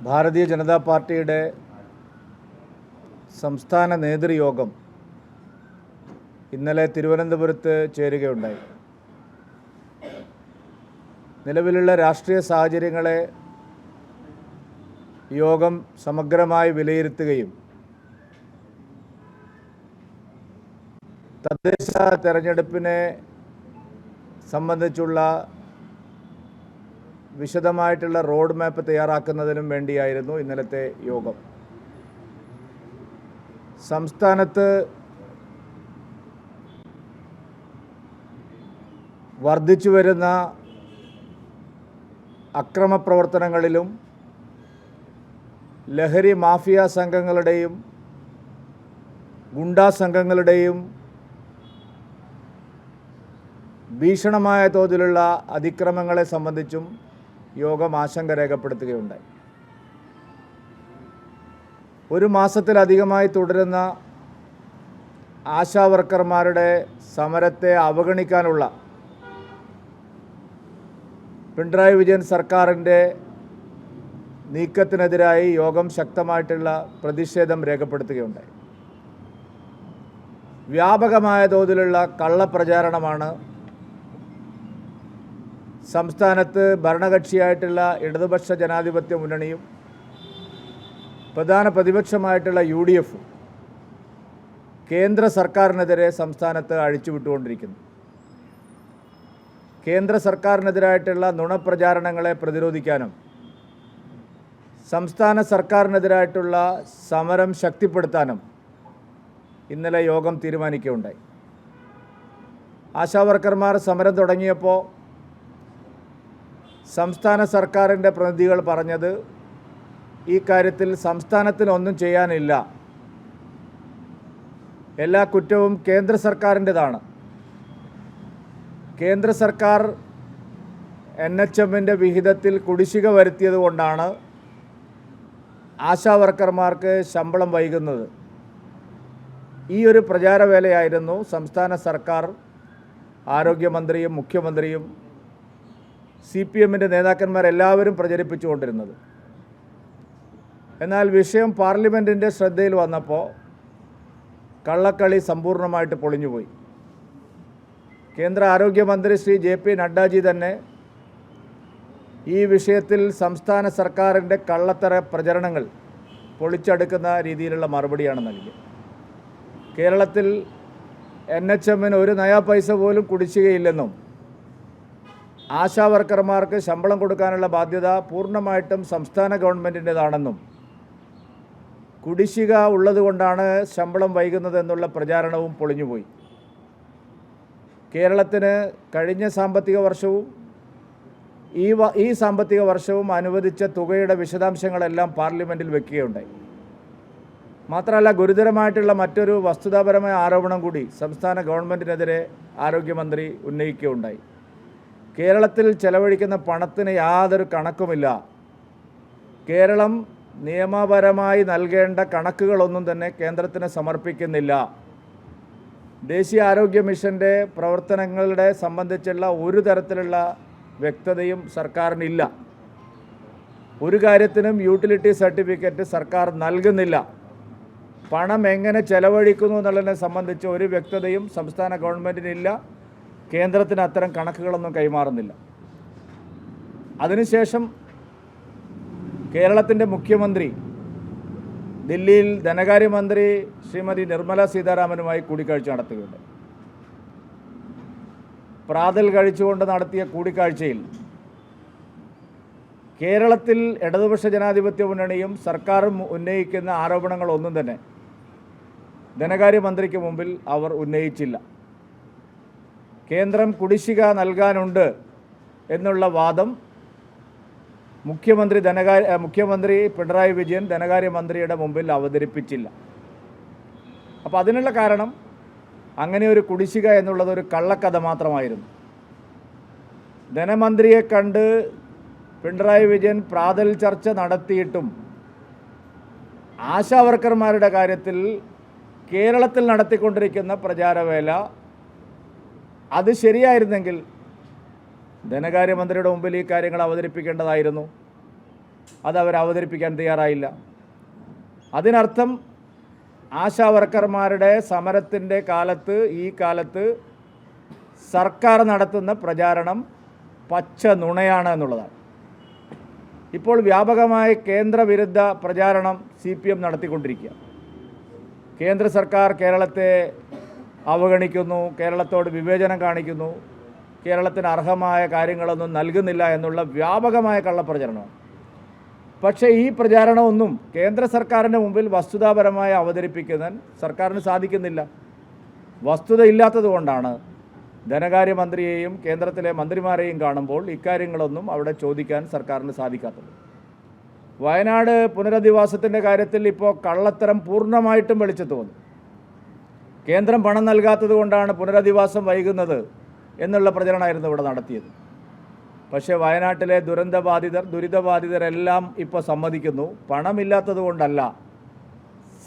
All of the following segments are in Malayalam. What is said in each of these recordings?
ഭാരതീയ ജനതാ പാർട്ടിയുടെ സംസ്ഥാന നേതൃയോഗം ഇന്നലെ തിരുവനന്തപുരത്ത് ചേരുകയുണ്ടായി. നിലവിലുള്ള രാഷ്ട്രീയ സാഹചര്യങ്ങളെ യോഗം സമഗ്രമായി വിലയിരുത്തുകയും തദ്ദേശ തെരഞ്ഞെടുപ്പിനെ സംബന്ധിച്ചുള്ള വിശദമായിട്ടുള്ള റോഡ് മാപ്പ് തയ്യാറാക്കുന്നതിനും വേണ്ടിയായിരുന്നു ഇന്നലത്തെ യോഗം. സംസ്ഥാനത്ത് വർദ്ധിച്ചു വരുന്ന അക്രമപ്രവർത്തനങ്ങളിലും ലഹരി മാഫിയ സംഘങ്ങളുടെയും ഗുണ്ടാ സംഘങ്ങളുടെയും ഭീഷണമായ തോതിലുള്ള അതിക്രമങ്ങളെ സംബന്ധിച്ചും യോഗം ആശങ്ക രേഖപ്പെടുത്തുകയുണ്ടായി. ഒരു മാസത്തിലധികമായി തുടരുന്ന ആശാവർക്കർമാരുടെ സമരത്തെ അവഗണിക്കാനുള്ള പിണറായി വിജയൻ സർക്കാരിൻ്റെ നീക്കത്തിനെതിരായി യോഗം ശക്തമായിട്ടുള്ള പ്രതിഷേധം രേഖപ്പെടുത്തുകയുണ്ടായി. വ്യാപകമായ തോതിലുള്ള കള്ളപ്രചാരണമാണ് സംസ്ഥാനത്ത് ഭരണകക്ഷിയായിട്ടുള്ള ഇടതുപക്ഷ ജനാധിപത്യ മുന്നണിയും പ്രധാന പ്രതിപക്ഷമായിട്ടുള്ള UDF കേന്ദ്ര സർക്കാരിനെതിരെ സംസ്ഥാനത്ത് അഴിച്ചുവിട്ടുകൊണ്ടിരിക്കുന്നു. കേന്ദ്ര സർക്കാരിനെതിരായിട്ടുള്ള നുണപ്രചാരണങ്ങളെ പ്രതിരോധിക്കാനും സംസ്ഥാന സർക്കാരിനെതിരായിട്ടുള്ള സമരം ശക്തിപ്പെടുത്താനും ഇന്നലെ യോഗം തീരുമാനിക്കുകയുണ്ടായി. ആശാവർക്കർമാർ സമരം തുടങ്ങിയപ്പോൾ സംസ്ഥാന സർക്കാരിൻ്റെ പ്രതിനിധികൾ പറഞ്ഞത് ഈ കാര്യത്തിൽ സംസ്ഥാനത്തിനൊന്നും ചെയ്യാനില്ല, എല്ലാ കുറ്റവും കേന്ദ്ര സർക്കാരിൻ്റെതാണ്. കേന്ദ്ര സർക്കാർ NHMൻ്റെ വിഹിതത്തിൽ കുടിശ്ശിക വരുത്തിയത് കൊണ്ടാണ് ആശാവർക്കർമാർക്ക് ശമ്പളം വൈകുന്നത്. ഈ ഒരു പ്രചാരവേലയായിരുന്നു സംസ്ഥാന സർക്കാർ, ആരോഗ്യമന്ത്രിയും മുഖ്യമന്ത്രിയും CPMൻ്റെ നേതാക്കന്മാരെല്ലാവരും പ്രചരിപ്പിച്ചുകൊണ്ടിരുന്നത്. എന്നാൽ വിഷയം പാർലമെൻറ്റിൻ്റെ ശ്രദ്ധയിൽ വന്നപ്പോൾ കള്ളക്കളി സമ്പൂർണ്ണമായിട്ട് പൊളിഞ്ഞുപോയി. കേന്ദ്ര ആരോഗ്യമന്ത്രി ശ്രീ JP നഡ്ഡാജി തന്നെ ഈ വിഷയത്തിൽ സംസ്ഥാന സർക്കാരിൻ്റെ കള്ളത്തര പ്രചരണങ്ങൾ പൊളിച്ചടുക്കുന്ന രീതിയിലുള്ള മറുപടിയാണ് നൽകിയത്. കേരളത്തിൽ NHMന് ഒരു നയാ പൈസ പോലും കുടിശ്ശികയില്ലെന്നും ആശാവർക്കർമാർക്ക് ശമ്പളം കൊടുക്കാനുള്ള ബാധ്യത പൂർണ്ണമായിട്ടും സംസ്ഥാന ഗവൺമെൻറ്റിൻ്റെതാണെന്നും കുടിശ്ശിക ഉള്ളതുകൊണ്ടാണ് ശമ്പളം വൈകുന്നതെന്നുള്ള പ്രചാരണവും പൊളിഞ്ഞുപോയി. കേരളത്തിന് കഴിഞ്ഞ സാമ്പത്തിക വർഷവും ഈ സാമ്പത്തിക വർഷവും അനുവദിച്ച തുകയുടെ വിശദാംശങ്ങളെല്ലാം പാർലമെൻറ്റിൽ വയ്ക്കുകയുണ്ടായി. മാത്രമല്ല, ഗുരുതരമായിട്ടുള്ള മറ്റൊരു വസ്തുതാപരമായ ആരോപണം കൂടി സംസ്ഥാന ഗവൺമെൻറ്റിനെതിരെ ആരോഗ്യമന്ത്രി ഉന്നയിക്കുകയുണ്ടായി. കേരളത്തിൽ ചെലവഴിക്കുന്ന പണത്തിന് യാതൊരു കണക്കുമില്ല, കേരളം നിയമപരമായി നൽകേണ്ട കണക്കുകളൊന്നും തന്നെ കേന്ദ്രത്തിന് സമർപ്പിക്കുന്നില്ല, ദേശീയ ആരോഗ്യ മിഷൻ്റെ പ്രവർത്തനങ്ങളുടെ സംബന്ധിച്ചുള്ള ഒരു തരത്തിലുള്ള വ്യക്തതയും സർക്കാരിനില്ല, ഒരു കാര്യത്തിനും യൂട്ടിലിറ്റി സർട്ടിഫിക്കറ്റ് സർക്കാർ നൽകുന്നില്ല, പണം എങ്ങനെ ചെലവഴിക്കുന്നു എന്നുള്ളതിനെ സംബന്ധിച്ച് ഒരു വ്യക്തതയും സംസ്ഥാന ഗവൺമെൻറ്റിനില്ല, കേന്ദ്രത്തിന് അത്തരം കണക്കുകളൊന്നും കൈമാറുന്നില്ല. അതിനുശേഷം കേരളത്തിൻ്റെ മുഖ്യമന്ത്രി ദില്ലിയിൽ ധനകാര്യമന്ത്രി ശ്രീമതി നിർമ്മല സീതാരാമനുമായി കൂടിക്കാഴ്ച നടത്തുകയുണ്ട്. പ്രാതൽ കഴിച്ചുകൊണ്ട് നടത്തിയ കൂടിക്കാഴ്ചയിൽ കേരളത്തിൽ ഇടതുപക്ഷ ജനാധിപത്യ മുന്നണിയും സർക്കാരും ഉന്നയിക്കുന്ന ആരോപണങ്ങളൊന്നും തന്നെ ധനകാര്യമന്ത്രിക്ക് മുമ്പിൽ അവർ ഉന്നയിച്ചില്ല. കേന്ദ്രം കുടിശ്ശിക നൽകാനുണ്ട് എന്നുള്ള വാദം മുഖ്യമന്ത്രി പിണറായി വിജയൻ ധനകാര്യമന്ത്രിയുടെ മുമ്പിൽ അവതരിപ്പിച്ചില്ല. അപ്പോൾ അതിനുള്ള കാരണം അങ്ങനെ ഒരു കുടിശ്ശിക എന്നുള്ളത് ഒരു കള്ളക്കഥ മാത്രമായിരുന്നു. ധനമന്ത്രിയെ കണ്ട് പിണറായി വിജയൻ പ്രാതൽ ചർച്ച നടത്തിയിട്ടും ആശാവർക്കർമാരുടെ കാര്യത്തിൽ കേരളത്തിൽ നടത്തിക്കൊണ്ടിരിക്കുന്ന പ്രചാരവേല അത് ശരിയായിരുന്നെങ്കിൽ ധനകാര്യമന്ത്രിയുടെ മുമ്പിൽ ഈ കാര്യങ്ങൾ അവതരിപ്പിക്കേണ്ടതായിരുന്നു. അതവർ അവതരിപ്പിക്കാൻ തയ്യാറായില്ല. അതിനർത്ഥം ആശാ വർക്കർമാരുടെ സമരത്തിൻ്റെ കാലത്ത് ഈ കാലത്ത് സർക്കാർ നടത്തുന്ന പ്രചാരണം പച്ച നുണയാണ് എന്നുള്ളതാണ്. ഇപ്പോൾ വ്യാപകമായ കേന്ദ്രവിരുദ്ധ പ്രചാരണം CPM നടത്തിക്കൊണ്ടിരിക്കുക. കേന്ദ്ര സർക്കാർ കേരളത്തെ അവഗണിക്കുന്നു, കേരളത്തോട് വിവേചനം കാണിക്കുന്നു, കേരളത്തിന് അർഹമായ കാര്യങ്ങളൊന്നും നൽകുന്നില്ല എന്നുള്ള വ്യാപകമായ കള്ളപ്രചരണമാണ്. പക്ഷേ ഈ പ്രചാരണമൊന്നും കേന്ദ്ര സർക്കാരിൻ്റെ മുമ്പിൽ വസ്തുതാപരമായി അവതരിപ്പിക്കാൻ സർക്കാരിന് സാധിക്കുന്നില്ല. വസ്തുതയില്ലാത്തത് കൊണ്ടാണ് ധനകാര്യമന്ത്രിയെയും കേന്ദ്രത്തിലെ മന്ത്രിമാരെയും കാണുമ്പോൾ ഇക്കാര്യങ്ങളൊന്നും അവിടെ ചോദിക്കാൻ സർക്കാരിന് സാധിക്കാത്തത്. വയനാട് പുനരധിവാസത്തിൻ്റെ കാര്യത്തിൽ ഇപ്പോൾ കള്ളത്തരം പൂർണ്ണമായിട്ടും വെളിച്ചത്ത് വന്നു. കേന്ദ്രം പണം നൽകാത്തത് കൊണ്ടാണ് പുനരധിവാസം വൈകുന്നത് എന്നുള്ള പ്രചരണമായിരുന്നു ഇവിടെ നടത്തിയത്. പക്ഷേ വയനാട്ടിലെ ദുരിതബാധിതരെല്ലാം ഇപ്പോൾ സമ്മതിക്കുന്നു, പണമില്ലാത്തത് കൊണ്ടല്ല,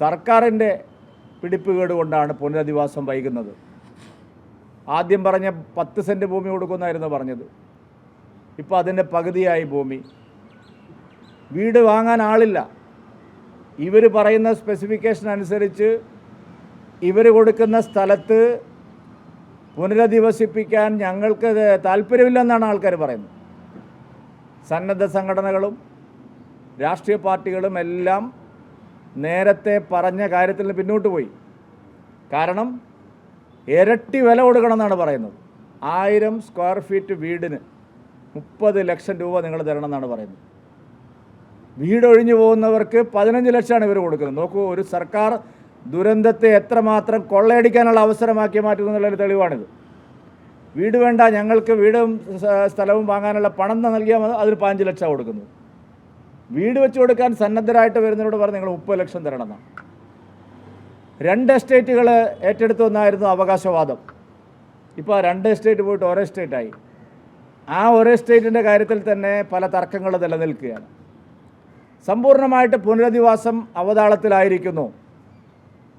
സർക്കാരിൻ്റെ പിടിപ്പുകേട് കൊണ്ടാണ് പുനരധിവാസം വൈകുന്നത്. ആദ്യം പറഞ്ഞ 10 സെൻറ്റ് ഭൂമി കൊടുക്കുമെന്നായിരുന്നു പറഞ്ഞത്. ഇപ്പോൾ അതിൻ്റെ പകുതിയായി ഭൂമി. വീട് വാങ്ങാൻ ആളില്ല. ഇവർ പറയുന്ന സ്പെസിഫിക്കേഷൻ അനുസരിച്ച് ഇവർ കൊടുക്കുന്ന സ്ഥലത്ത് പുനരധിവസിപ്പിക്കാൻ ഞങ്ങൾക്ക് താല്പര്യമില്ലെന്നാണ് ആൾക്കാർ പറയുന്നത്. സന്നദ്ധ സംഘടനകളും രാഷ്ട്രീയ പാർട്ടികളും എല്ലാം നേരത്തെ പറഞ്ഞ കാര്യത്തിൽ നിന്ന് പിന്നോട്ട് പോയി. കാരണം ഇരട്ടി വില കൊടുക്കണമെന്നാണ് പറയുന്നത്. 1000 സ്ക്വയർ ഫീറ്റ് വീടിന് 30 ലക്ഷം രൂപ നിങ്ങൾ തരണമെന്നാണ് പറയുന്നത്. വീടൊഴിഞ്ഞു പോകുന്നവർക്ക് 15 ലക്ഷമാണ് ഇവർ കൊടുക്കുന്നത്. നോക്കൂ, ഒരു സർക്കാർ ദുരന്തത്തെ എത്രമാത്രം കൊള്ളയടിക്കാനുള്ള അവസരമാക്കി മാറ്റുന്നതിനുള്ള തെളിവാണിത്. വീട് വേണ്ട, ഞങ്ങൾക്ക് വീടും സ്ഥലവും വാങ്ങാനുള്ള പണം നൽകിയാൽ അതിന് 15 ലക്ഷം കൊടുക്കുന്നു. വീട് വെച്ച് കൊടുക്കാൻ സന്നദ്ധരായിട്ട് വരുന്നവരോട് പറഞ്ഞ് നിങ്ങൾ 30 ലക്ഷം തരണമെന്നാണ്. 2 എസ്റ്റേറ്റുകൾ ഏറ്റെടുത്തു എന്നായിരുന്നു അവകാശവാദം. ഇപ്പോൾ 2 എസ്റ്റേറ്റ് പോയിട്ട് ഒരേ എസ്റ്റേറ്റായി. ആ ഒരേ എസ്റ്റേറ്റിൻ്റെ കാര്യത്തിൽ തന്നെ പല തർക്കങ്ങൾ നിലനിൽക്കുകയാണ്. സമ്പൂർണ്ണമായിട്ട് പുനരധിവാസം അവതാളത്തിലായിരിക്കുന്നു.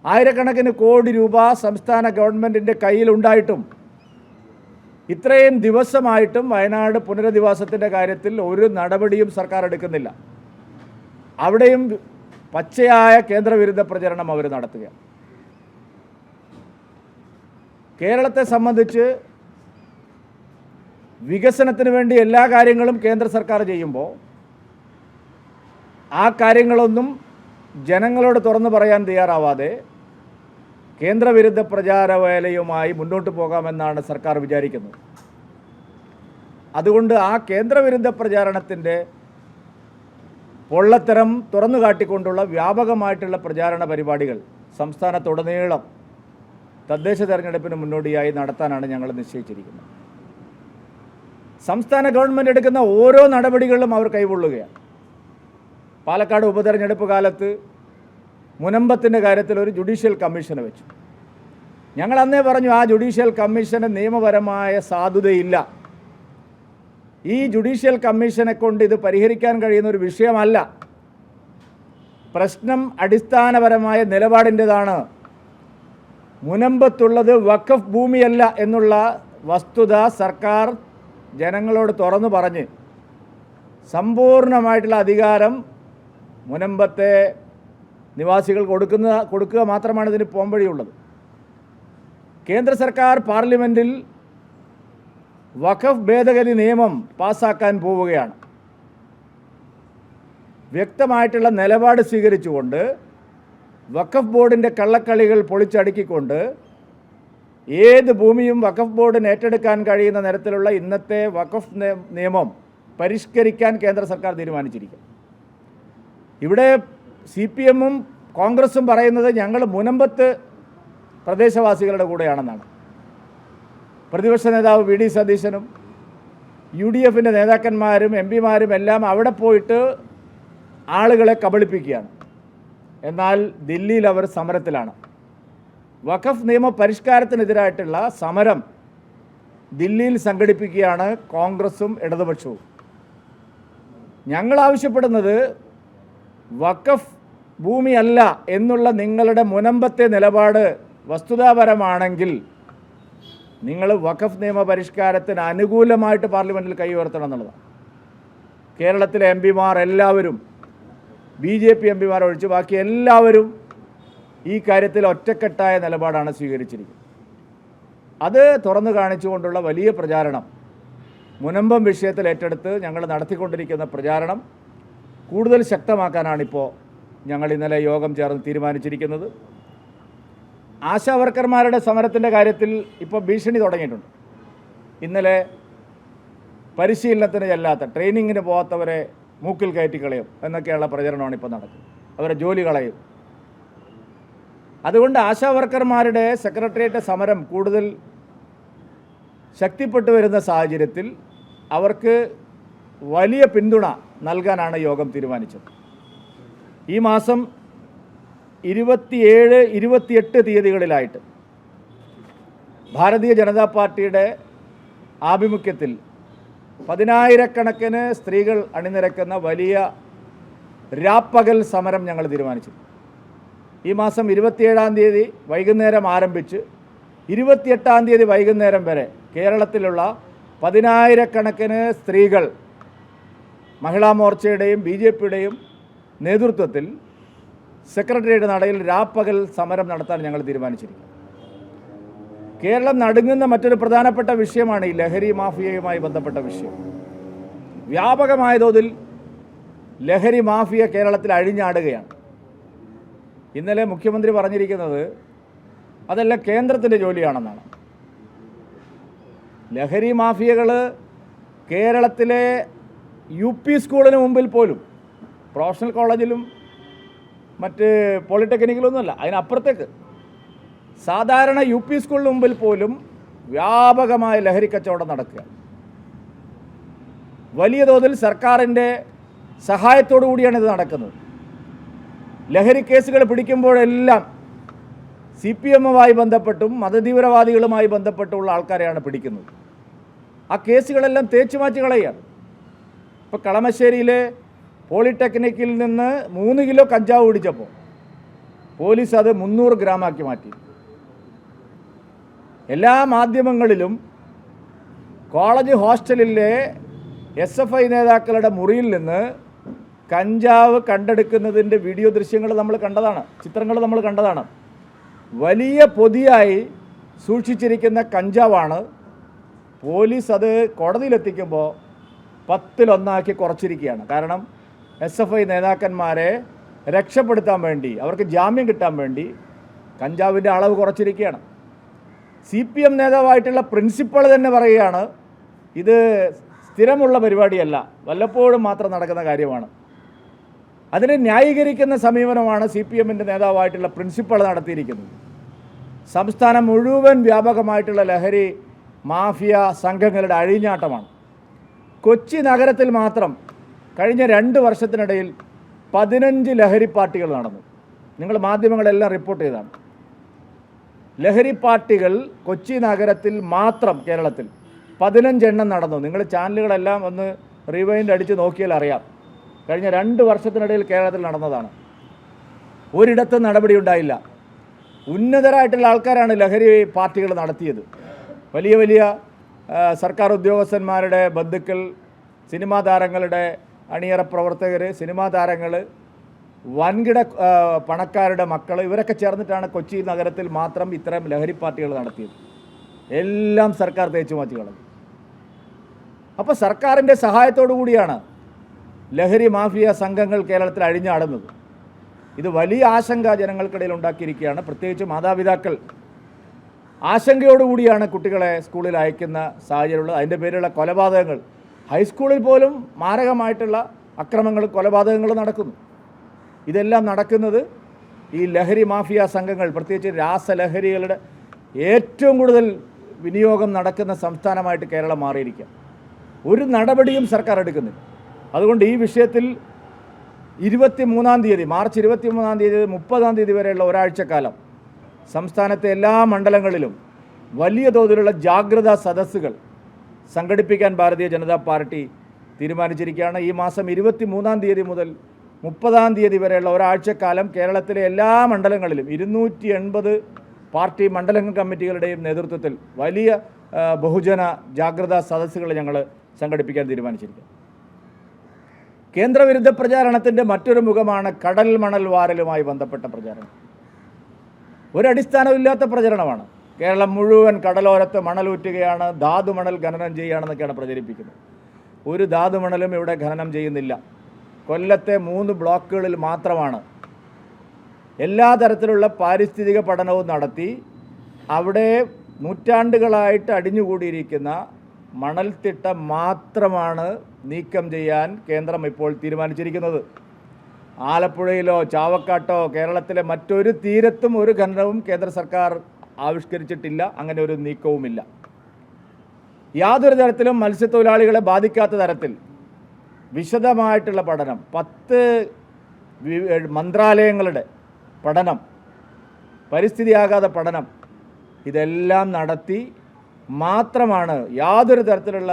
ആയിരക്കണക്കിന് കോടി രൂപ സംസ്ഥാന ഗവൺമെൻറ്റിൻ്റെ കയ്യിലുണ്ടായിട്ടും ഇത്രയും ദിവസമായിട്ടും വയനാട് പുനരധിവാസത്തിൻ്റെ കാര്യത്തിൽ ഒരു നടപടിയും സർക്കാർ എടുക്കുന്നില്ല. അവിടെയും പച്ചയായ കേന്ദ്രവിരുദ്ധ പ്രചരണം അവർ നടത്തുക. കേരളത്തെ സംബന്ധിച്ച് വികസനത്തിന് വേണ്ടി എല്ലാ കാര്യങ്ങളും കേന്ദ്ര സർക്കാർ ചെയ്യുമ്പോൾ ആ കാര്യങ്ങളൊന്നും ജനങ്ങളോട് തുറന്നു പറയാൻ തയ്യാറാവാതെ കേന്ദ്രവിരുദ്ധ പ്രചാരവേലയുമായി മുന്നോട്ട് പോകാമെന്നാണ് സർക്കാർ വിചാരിക്കുന്നത്. അതുകൊണ്ട് ആ കേന്ദ്രവിരുദ്ധ പ്രചാരണത്തിൻ്റെ പൊള്ളത്തരം തുറന്നു കാട്ടിക്കൊണ്ടുള്ള വ്യാപകമായിട്ടുള്ള പ്രചാരണ പരിപാടികൾ സംസ്ഥാനത്തുടനീളം തദ്ദേശ തെരഞ്ഞെടുപ്പിന് മുന്നോടിയായി നടത്താനാണ് ഞങ്ങൾ നിശ്ചയിച്ചിരിക്കുന്നത്. സംസ്ഥാന ഗവൺമെൻറ് എടുക്കുന്ന ഓരോ നടപടികളിലും അവർ കൈകൊള്ളുകയാണ്. പാലക്കാട് ഉപതെരഞ്ഞെടുപ്പ് കാലത്ത് മുനമ്പത്തിൻ്റെ കാര്യത്തിൽ ഒരു ജുഡീഷ്യൽ കമ്മീഷനെ വെച്ചു. ഞങ്ങൾ അന്നേ പറഞ്ഞു ആ ജുഡീഷ്യൽ കമ്മീഷന് നിയമപരമായ സാധുതയില്ല. ഈ ജുഡീഷ്യൽ കമ്മീഷനെ കൊണ്ട് ഇത് പരിഹരിക്കാൻ കഴിയുന്ന ഒരു വിഷയമല്ല. പ്രശ്നം അടിസ്ഥാനപരമായ നിലപാടിൻ്റെതാണ്. മുനമ്പത്തുള്ളത് വഖഫ് ഭൂമിയല്ല എന്നുള്ള വസ്തുത സർക്കാർ ജനങ്ങളോട് തുറന്നു പറഞ്ഞ് സമ്പൂർണ്ണമായിട്ടുള്ള അധികാരം മുനമ്പത്തെ നിവാസികൾ കൊടുക്കുക മാത്രമാണ് ഇതിന് പോംവഴിയുള്ളത്. കേന്ദ്ര സർക്കാർ പാർലമെൻറ്റിൽ വഖഫ് ഭേദഗതി നിയമം പാസ്സാക്കാൻ പോവുകയാണ്. വ്യക്തമായിട്ടുള്ള നിലപാട് സ്വീകരിച്ചുകൊണ്ട് വഖഫ് ബോർഡിൻ്റെ കള്ളക്കളികൾ പൊളിച്ചടുക്കിക്കൊണ്ട് ഏത് ഭൂമിയും വഖഫ് ബോർഡിന് ഏറ്റെടുക്കാൻ കഴിയുന്ന തരത്തിലുള്ള ഇന്നത്തെ വഖഫ് നിയമം പരിഷ്കരിക്കാൻ കേന്ദ്ര സർക്കാർ തീരുമാനിച്ചിരിക്കും. ഇവിടെ CPM-ഉം കോൺഗ്രസും പറയുന്നത് ഞങ്ങൾ മുനമ്പത്ത് പ്രദേശവാസികളുടെ കൂടെയാണെന്നാണ്. പ്രതിപക്ഷ നേതാവ് VD സതീശനും UDF-ൻ്റെ നേതാക്കന്മാരും MP-മാരും എല്ലാം അവിടെ പോയിട്ട് ആളുകളെ കബളിപ്പിക്കുകയാണ്. എന്നാൽ ദില്ലിയിൽ അവർ സമരത്തിലാണ്. വഖഫ് നിയമ പരിഷ്കാരത്തിനെതിരായിട്ടുള്ള സമരം ദില്ലിയിൽ സംഘടിപ്പിക്കുകയാണ് കോൺഗ്രസും ഇടതുപക്ഷവും. ഞങ്ങൾ ആവശ്യപ്പെടുന്നത് വഖഫ് ഭൂമിയല്ല എന്നുള്ള നിങ്ങളുടെ മുനമ്പത്തെ നിലപാട് വസ്തുതാപരമാണെങ്കിൽ നിങ്ങൾ വഖഫ് നിയമ പരിഷ്കാരത്തിന് അനുകൂലമായിട്ട് പാർലമെൻറ്റിൽ കൈ ഉയർത്തണം എന്നുള്ളതാണ്. കേരളത്തിലെ എം പിമാർ എല്ലാവരും BJP എം പിമാർ ഒഴിച്ച് ബാക്കി എല്ലാവരും ഈ കാര്യത്തിൽ ഒറ്റക്കെട്ടായ നിലപാടാണ് സ്വീകരിച്ചിരിക്കുന്നത്. അത് തുറന്നു കാണിച്ചുകൊണ്ടുള്ള വലിയ പ്രചാരണം മുനമ്പം വിഷയത്തിൽ ഏറ്റെടുത്ത് ഞങ്ങൾ നടത്തിക്കൊണ്ടിരിക്കുന്ന പ്രചാരണം കൂടുതൽ ശക്തമാക്കാനാണിപ്പോൾ ഞങ്ങൾ ഇന്നലെ യോഗം ചേർന്ന് തീരുമാനിച്ചിരിക്കുന്നത്. ആശാവർക്കർമാരുടെ സമരത്തിൻ്റെ കാര്യത്തിൽ ഇപ്പോൾ ഭീഷണി തുടങ്ങിയിട്ടുണ്ട്. ഇന്നലെ പരിശീലനത്തിന് ചെല്ലാത്ത, ട്രെയിനിങ്ങിന് പോകാത്തവരെ മൂക്കിൽ കയറ്റി കളയും എന്നൊക്കെയുള്ള പ്രചരണമാണ് ഇപ്പോൾ നടക്കുന്നത്. അവരെ ജോലി കളയും. അതുകൊണ്ട് ആശാവർക്കർമാരുടെ സെക്രട്ടേറിയറ്റ് സമരം കൂടുതൽ ശക്തിപ്പെട്ടു വരുന്ന സാഹചര്യത്തിൽ അവർക്ക് വലിയ പിന്തുണ നൽകാനാണ് യോഗം തീരുമാനിച്ചത്. ഈ മാസം 27, 28 തീയതികളിലായിട്ട് ഭാരതീയ ജനതാ പാർട്ടിയുടെ ആഭിമുഖ്യത്തിൽ 10,000-കണക്കിന് സ്ത്രീകൾ അണിനിരക്കുന്ന വലിയ രാപ്പകൽ സമരം ഞങ്ങൾ തീരുമാനിച്ചു. ഈ മാസം 27-ാം തീയതി വൈകുന്നേരം ആരംഭിച്ച് 28-ാം തീയതി വൈകുന്നേരം വരെ കേരളത്തിലുള്ള 10,000-കണക്കിന് സ്ത്രീകൾ മഹിളാ മോർച്ചയുടെയും BJPയുടെയും നേതൃത്വത്തിൽ സെക്രട്ടേറിയറ്റ് നടയിൽ രാപ്പകൽ സമരം നടത്താൻ ഞങ്ങൾ തീരുമാനിച്ചിരിക്കുന്നു. കേരളം നടുങ്ങുന്ന മറ്റൊരു പ്രധാനപ്പെട്ട വിഷയമാണ് ഈ ലഹരി മാഫിയയുമായി ബന്ധപ്പെട്ട വിഷയം. വ്യാപകമായ തോതിൽ ലഹരി മാഫിയ കേരളത്തിൽ അഴിഞ്ഞാടുകയാണ്. ഇന്നലെ മുഖ്യമന്ത്രി പറഞ്ഞിരിക്കുന്നത് അതെല്ലാം കേന്ദ്രത്തിൻ്റെ ജോലിയാണെന്നാണ്. ലഹരി മാഫിയകൾ കേരളത്തിലെ UP സ്കൂളിന് മുമ്പിൽ പോലും, പ്രൊഫഷണൽ കോളേജിലും മറ്റ് പോളിടെക്നിക്കിലൊന്നുമല്ല, അതിനപ്പുറത്തേക്ക് സാധാരണ UP സ്കൂളിന് മുമ്പിൽ പോലും വ്യാപകമായ ലഹരി കച്ചവടം നടക്കുക. വലിയ തോതിൽ സർക്കാരിൻ്റെ സഹായത്തോടു കൂടിയാണ് ഇത് നടക്കുന്നത്. ലഹരി കേസുകൾ പിടിക്കുമ്പോഴെല്ലാം CPM-മായി ബന്ധപ്പെട്ടും മതതീവ്രവാദികളുമായി ബന്ധപ്പെട്ടുള്ള ആൾക്കാരെയാണ് പിടിക്കുന്നത്. ആ കേസുകളെല്ലാം തേച്ചു മാറ്റി കളയുകയാണ്. ഇപ്പോൾ കളമശ്ശേരിയിലെ പോളിടെക്നിക്കിൽ നിന്ന് 3 കിലോ കഞ്ചാവ് പിടിച്ചപ്പോൾ പോലീസ് അത് 300 ഗ്രാമാക്കി മാറ്റി. എല്ലാ മാധ്യമങ്ങളിലും കോളേജ് ഹോസ്റ്റലിലെ SFI നേതാക്കളുടെ മുറിയിൽ നിന്ന് കഞ്ചാവ് കണ്ടെടുക്കുന്നതിൻ്റെ വീഡിയോ ദൃശ്യങ്ങൾ നമ്മൾ കണ്ടതാണ്, ചിത്രങ്ങൾ നമ്മൾ കണ്ടതാണ്. വലിയ പൊതിയായി സൂക്ഷിച്ചിരിക്കുന്ന കഞ്ചാവാണ്. പോലീസ് അത് കോടതിയിലെത്തിക്കുമ്പോൾ 10-1 കുറച്ചിരിക്കുകയാണ്. കാരണം SFI നേതാക്കന്മാരെ രക്ഷപ്പെടുത്താൻ വേണ്ടി, അവർക്ക് ജാമ്യം കിട്ടാൻ വേണ്ടി കഞ്ചാവിൻ്റെ അളവ് കുറച്ചിരിക്കുകയാണ്. CPM നേതാവായിട്ടുള്ള പ്രിൻസിപ്പൾ തന്നെ പറയുകയാണ്, ഇത് സ്ഥിരമുള്ള പരിപാടിയല്ല, വല്ലപ്പോഴും മാത്രം നടക്കുന്ന കാര്യമാണ്. അതിനെ ന്യായീകരിക്കുന്ന സമീപനമാണ് CPM-ൻ്റെ നേതാവായിട്ടുള്ള പ്രിൻസിപ്പൾ നടത്തിയിരിക്കുന്നത്. സംസ്ഥാനം മുഴുവൻ വ്യാപകമായിട്ടുള്ള ലഹരി മാഫിയ സംഘങ്ങളുടെ അഴിഞ്ഞാട്ടമാണ്. കൊച്ചി നഗരത്തിൽ മാത്രം കഴിഞ്ഞ 2 വർഷത്തിനിടയിൽ 15 ലഹരി പാർട്ടികൾ നടന്നു. നിങ്ങൾ മാധ്യമങ്ങളെല്ലാം റിപ്പോർട്ട് ചെയ്തതാണ്. ലഹരി പാർട്ടികൾ കൊച്ചി നഗരത്തിൽ മാത്രം കേരളത്തിൽ 15 എണ്ണം നടന്നു. നിങ്ങൾ ചാനലുകളെല്ലാം ഒന്ന് റിവൈൻഡ് അടിച്ച് നോക്കിയാൽ അറിയാം. കഴിഞ്ഞ 2 വർഷത്തിനിടയിൽ കേരളത്തിൽ നടന്നതാണ്. ഒരിടത്തും നടപടി ഉണ്ടായില്ല. ഉന്നതരായിട്ടുള്ള ആൾക്കാരാണ് ലഹരി പാർട്ടികൾ നടത്തിയത്. വലിയ വലിയ സർക്കാർ ഉദ്യോഗസ്ഥന്മാരുടെ ബന്ധുക്കൾ, സിനിമാ താരങ്ങളുടെ അണിയറ പ്രവർത്തകർ, സിനിമാ താരങ്ങൾ, വൻകിട പണക്കാരുടെ മക്കൾ, ഇവരൊക്കെ ചേർന്നിട്ടാണ് കൊച്ചി നഗരത്തിൽ മാത്രം ഇത്തരം ലഹരി പാർട്ടികൾ നടത്തിയത്. എല്ലാം സർക്കാർ തേച്ചു മാറ്റി കളഞ്ഞു. അപ്പോൾ സർക്കാരിൻ്റെ സഹായത്തോടു കൂടിയാണ് ലഹരി മാഫിയ സംഘങ്ങൾ കേരളത്തിൽ അഴിഞ്ഞാടുന്നത്. ഇത് വലിയ ആശങ്ക ജനങ്ങൾക്കിടയിൽ ഉണ്ടാക്കിയിരിക്കുകയാണ്. പ്രത്യേകിച്ച് മാതാപിതാക്കൾ ആശങ്കയോടുകൂടിയാണ് കുട്ടികളെ സ്കൂളിൽ അയക്കുന്ന സാഹചര്യമുള്ളത്. അതിൻ്റെ പേരിലുള്ള കൊലപാതകങ്ങൾ, ഹൈസ്കൂളിൽ പോലും മാരകമായിട്ടുള്ള അക്രമങ്ങളും കൊലപാതകങ്ങളും നടക്കുന്നു. ഇതെല്ലാം നടക്കുന്നത് ഈ ലഹരി മാഫിയ സംഘങ്ങൾ, പ്രത്യേകിച്ച് രാസലഹരികളുടെ ഏറ്റവും കൂടുതൽ വിനിയോഗം നടക്കുന്ന സംസ്ഥാനമായിട്ട് കേരളം മാറിയിരിക്കുക. ഒരു നടപടിയും സർക്കാർ എടുക്കുന്നില്ല. അതുകൊണ്ട് ഈ വിഷയത്തിൽ 23-ാം തീയതി, മാർച്ച് 23-ാം തീയതി 30-ാം തീയതി വരെയുള്ള ഒരാഴ്ചക്കാലം സംസ്ഥാനത്തെ എല്ലാ മണ്ഡലങ്ങളിലും വലിയ തോതിലുള്ള ജാഗ്രതാ സദസ്സുകൾ സംഘടിപ്പിക്കാൻ ഭാരതീയ ജനതാ പാർട്ടി തീരുമാനിച്ചിരിക്കുകയാണ്. ഈ മാസം 23-ാം തീയതി മുതൽ 30-ാം തീയതി വരെയുള്ള ഒരാഴ്ചക്കാലം കേരളത്തിലെ എല്ലാ മണ്ഡലങ്ങളിലും 280 പാർട്ടി മണ്ഡലം കമ്മിറ്റികളുടെയും നേതൃത്വത്തിൽ വലിയ ബഹുജന ജാഗ്രതാ സദസ്സുകൾ ഞങ്ങൾ സംഘടിപ്പിക്കാൻ തീരുമാനിച്ചിരിക്കുന്നു. കേന്ദ്രവിരുദ്ധ പ്രചാരണത്തിൻ്റെ മറ്റൊരു മുഖമാണ് കടൽ മണൽ വാരലുമായി ബന്ധപ്പെട്ട പ്രചാരണം. ഒരടിസ്ഥാനമില്ലാത്ത പ്രചരണമാണ്. കേരളം മുഴുവൻ കടലോരത്ത് മണലൂറ്റുകയാണ്, ധാതുമണൽ ഖനനം ചെയ്യുകയാണെന്നൊക്കെയാണ് പ്രചരിപ്പിക്കുന്നത്. ഒരു ധാതുമണലും ഇവിടെ ഖനനം ചെയ്യുന്നില്ല. കൊല്ലത്തെ 3 ബ്ലോക്കുകളിൽ മാത്രമാണ് എല്ലാ തരത്തിലുള്ള പാരിസ്ഥിതിക പഠനവും നടത്തി അവിടെ നൂറ്റാണ്ടുകളായിട്ട് അടിഞ്ഞുകൂടിയിരിക്കുന്ന മണൽത്തിട്ട മാത്രമാണ് നീക്കം ചെയ്യാൻ കേന്ദ്രം ഇപ്പോൾ തീരുമാനിച്ചിരിക്കുന്നത്. ആലപ്പുഴയിലോ ചാവക്കാട്ടോ കേരളത്തിലെ മറ്റൊരു തീരത്തും ഒരു ഖനനവും കേന്ദ്ര സർക്കാർ ആവിഷ്കരിച്ചിട്ടില്ല. അങ്ങനെ ഒരു നീക്കവുമില്ല. യാതൊരു തരത്തിലും മത്സ്യത്തൊഴിലാളികളെ ബാധിക്കാത്ത തരത്തിൽ വിശദമായിട്ടുള്ള പഠനം, 10 മന്ത്രാലയങ്ങളുടെ പഠനം, പരിസ്ഥിതിയാഘാത പഠനം, ഇതെല്ലാം നടത്തി മാത്രമാണ് യാതൊരു തരത്തിലുള്ള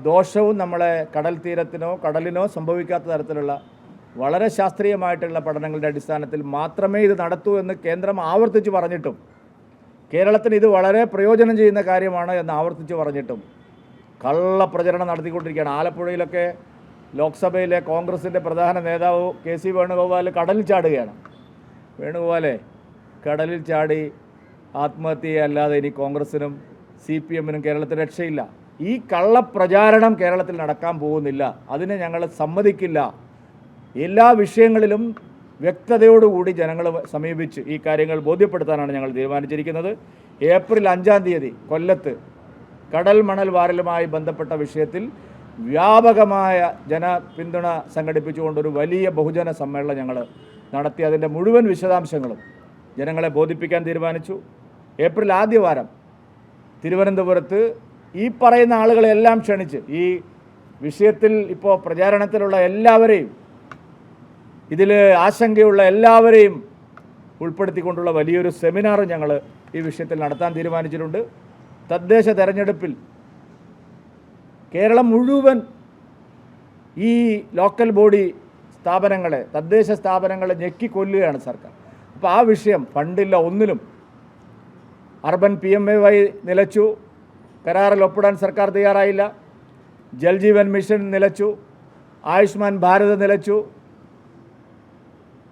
ദോഷവും നമ്മളെ കടൽ തീരത്തിനോ കടലിനോ സംഭവിക്കാത്ത തരത്തിലുള്ള വളരെ ശാസ്ത്രീയമായിട്ടുള്ള പഠനങ്ങളുടെ അടിസ്ഥാനത്തിൽ മാത്രമേ ഇത് നടത്തൂ എന്ന് കേന്ദ്രം ആവർത്തിച്ച് പറഞ്ഞിട്ടും, കേരളത്തിന് ഇത് വളരെ പ്രയോജനം ചെയ്യുന്ന കാര്യമാണ് എന്ന് ആവർത്തിച്ച് പറഞ്ഞിട്ടും കള്ളപ്രചരണം നടത്തിക്കൊണ്ടിരിക്കുകയാണ്. ആലപ്പുഴയിലൊക്കെ ലോക്സഭയിലെ കോൺഗ്രസിൻ്റെ പ്രധാന നേതാവ് KC വേണുഗോപാൽ കടലിൽ ചാടുകയാണ്. വേണുഗോപാലെ, കടലിൽ ചാടി ആത്മഹത്യയല്ലാതെ ഇനി കോൺഗ്രസിനും CPM-നും കേരളത്തിൽ രക്ഷയില്ല. ഈ കള്ളപ്രചാരണം കേരളത്തിൽ നടക്കാൻ പോകുന്നില്ല. അതിനെ ഞങ്ങൾ സമ്മതിക്കില്ല. എല്ലാ വിഷയങ്ങളിലും വ്യക്തതയോടുകൂടി ജനങ്ങളെ സമീപിച്ച് ഈ കാര്യങ്ങൾ ബോധ്യപ്പെടുത്താനാണ് ഞങ്ങൾ തീരുമാനിച്ചിരിക്കുന്നത്. ഏപ്രിൽ 5-ാം തീയതി കൊല്ലത്ത് കടൽ മണൽ വാരലുമായി ബന്ധപ്പെട്ട വിഷയത്തിൽ വ്യാപകമായ ജനപിന്തുണ സംഘടിപ്പിച്ചുകൊണ്ടൊരു വലിയ ബഹുജന സമ്മേളനം ഞങ്ങൾ നടത്തി. അതിൻ്റെ മുഴുവൻ വിശദാംശങ്ങളും ജനങ്ങളെ ബോധിപ്പിക്കാൻ തീരുമാനിച്ചു. ഏപ്രിൽ ആദ്യ വാരം തിരുവനന്തപുരത്ത് ഈ പറയുന്ന ആളുകളെല്ലാം ക്ഷണിച്ച് ഈ വിഷയത്തിൽ ഇപ്പോൾ പ്രചാരണത്തിലുള്ള എല്ലാവരെയും, ഇതിൽ ആശങ്കയുള്ള എല്ലാവരെയും ഉൾപ്പെടുത്തിക്കൊണ്ടുള്ള വലിയൊരു സെമിനാർ ഞങ്ങൾ ഈ വിഷയത്തിൽ നടത്താൻ തീരുമാനിച്ചിട്ടുണ്ട്. തദ്ദേശ തെരഞ്ഞെടുപ്പിൽ കേരളം മുഴുവൻ ഈ ലോക്കൽ ബോഡി സ്ഥാപനങ്ങളെ, തദ്ദേശ സ്ഥാപനങ്ങളെ ഞെക്കിക്കൊല്ലുകയാണ് സർക്കാർ. അപ്പോൾ ആ വിഷയം ഫണ്ടില്ല ഒന്നിലും. അർബൻ PMAY നിലച്ചു, കരാറിൽ ഒപ്പിടാൻ സർക്കാർ തയ്യാറായില്ല. ജൽജീവൻ മിഷൻ നിലച്ചു, ആയുഷ്മാൻ ഭാരത് നിലച്ചു.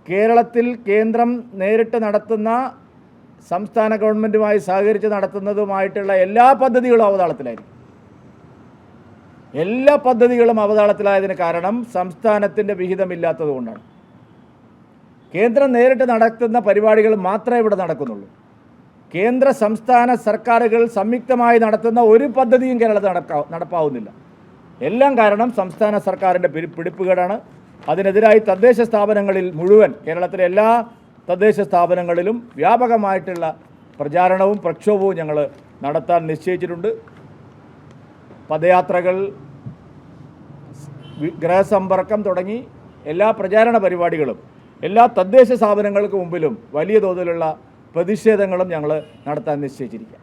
കേരളത്തിൽ കേന്ദ്രം നേരിട്ട് നടത്തുന്ന, സംസ്ഥാന ഗവൺമെൻറ്റുമായി സഹകരിച്ച് നടത്തുന്നതുമായിട്ടുള്ള എല്ലാ പദ്ധതികളും അവതാളത്തിലായിരിക്കും. എല്ലാ പദ്ധതികളും അവതാളത്തിലായതിന് കാരണം സംസ്ഥാനത്തിൻ്റെ വിഹിതമില്ലാത്തതുകൊണ്ടാണ്. കേന്ദ്രം നേരിട്ട് നടത്തുന്ന പരിപാടികൾ മാത്രമേ ഇവിടെ നടക്കുന്നുള്ളൂ. കേന്ദ്ര സംസ്ഥാന സർക്കാരുകൾ സംയുക്തമായി നടത്തുന്ന ഒരു പദ്ധതിയും കേരളത്തിൽ നടപ്പാവുന്നില്ല. എല്ലാം കാരണം സംസ്ഥാന സർക്കാരിൻ്റെ പിടിപ്പുകേടാണ്. അതിനെതിരായി തദ്ദേശ സ്ഥാപനങ്ങളിൽ മുഴുവൻ, കേരളത്തിലെ എല്ലാ തദ്ദേശ സ്ഥാപനങ്ങളിലും വ്യാപകമായിട്ടുള്ള പ്രചാരണവും പ്രക്ഷോഭവും ഞങ്ങൾ നടത്താൻ നിശ്ചയിച്ചിട്ടുണ്ട്. പദയാത്രകൾ, ഗൃഹസമ്പർക്കം തുടങ്ങി എല്ലാ പ്രചാരണ പരിപാടികളും എല്ലാ തദ്ദേശ സ്ഥാപനങ്ങൾക്ക് മുമ്പിലും വലിയ തോതിലുള്ള പ്രതിഷേധങ്ങളും ഞങ്ങൾ നടത്താൻ നിശ്ചയിച്ചിരിക്കുക.